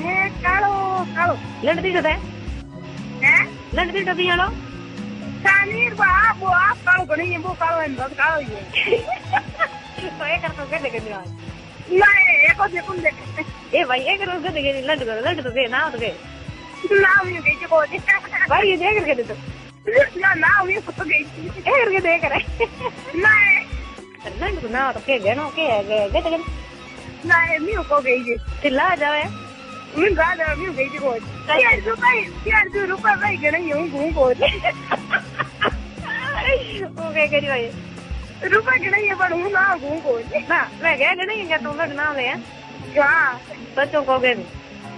है कालो कालो लंड दी है हैं लंड दी टबी आलो सानीर बाप वो आप कालो गणी है वो कालो है बहुत कालो ही है तो एक कर के देखे दिया नहीं एको देखूं देखे ए भाई एक रोज देखे लंड तो दे ना तो के नाम ये गई को भाई ये देख करके दे तो ना नाम ये तो गई एक करके देख रहे नहीं लंड तो ना तो के गनो के गए तो नहीं मैं को गई चिल्ला जावे मैं गा दे मैं गई को यार रुपए भाई गणी हूं घूम को ओके करी भाई रुपए गणी है पर हूं ना घूम को ना मैं गए नहीं क्या तुम लोग नाम है हां बच्चों को गए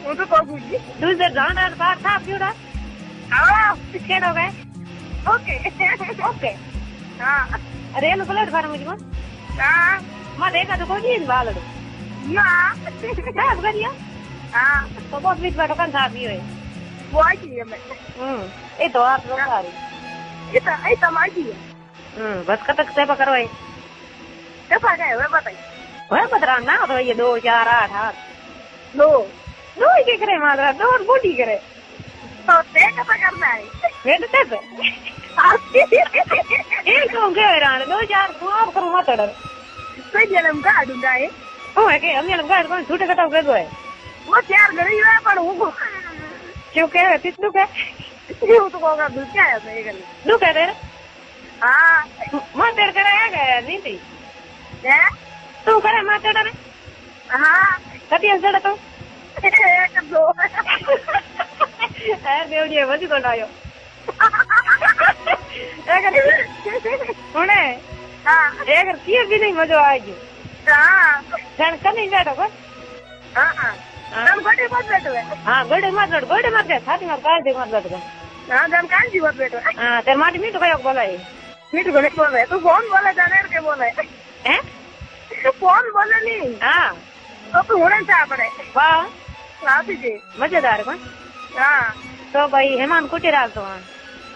वो तो को बुझी दूसरे जाना बात था क्यों हां कितने हो गए ओके ओके हां अरे ये प्लेट फार्म में हां मैं देखा तो कोई नहीं बाल ना साहब करिया हां तो बहुत बीच बैठो kan साहब ही है वो आई थी मैं ये तो आप लोग आ रही ये तो माजी है बस कब तक सेवा करो है कैसा है वो बताइए वह पतरा ना तो ये 2 4 8 8 लो दो ही के करे मात्रा दो और बूटी करे तो ते कैसा करना है वेट तक एक तो के रान 2 4 2 आप करो मत डर कोई जन्म का दूंगा है ओ है के हम ये लगा कौन छूटे कटा कर दो है वो चार गई है पर वो क्यों के है तितलू के ये तो होगा दूध क्या है मेरे गले दू कह दे हां मत डर करे आ गया नहीं थी है तू करे मत डर हां कति अंदर तो एक दो है देवड़ी वजी तो आयो अगर होने हां अगर किए भी नहीं मजा आएगी हां जान कर नहीं बैठो बस हां हम गोटे मत बैठो हां गोड़े मत के साथी में काल दे मत बैठो हां हम कान जी मत बैठो हां तेरे माटी मीठो कयो बोलाई मीठ गले बोल रहे तू कौन बोले जाने के बोले हैं तू कौन बोले नहीं हां तो तू होने चाह पड़े वाह आप जी मजेदार कौन हां तो भाई हेमान कुटी राख दो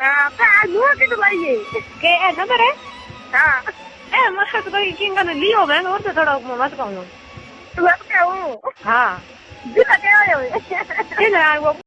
हां आज हुआ कि तो भाई के ए नंबर है हां ए मस्त तो किंग ने लियो मैं और तो थोड़ा मत कहूं तू अब क्या हूं हां दिखा क्या है ये ना वो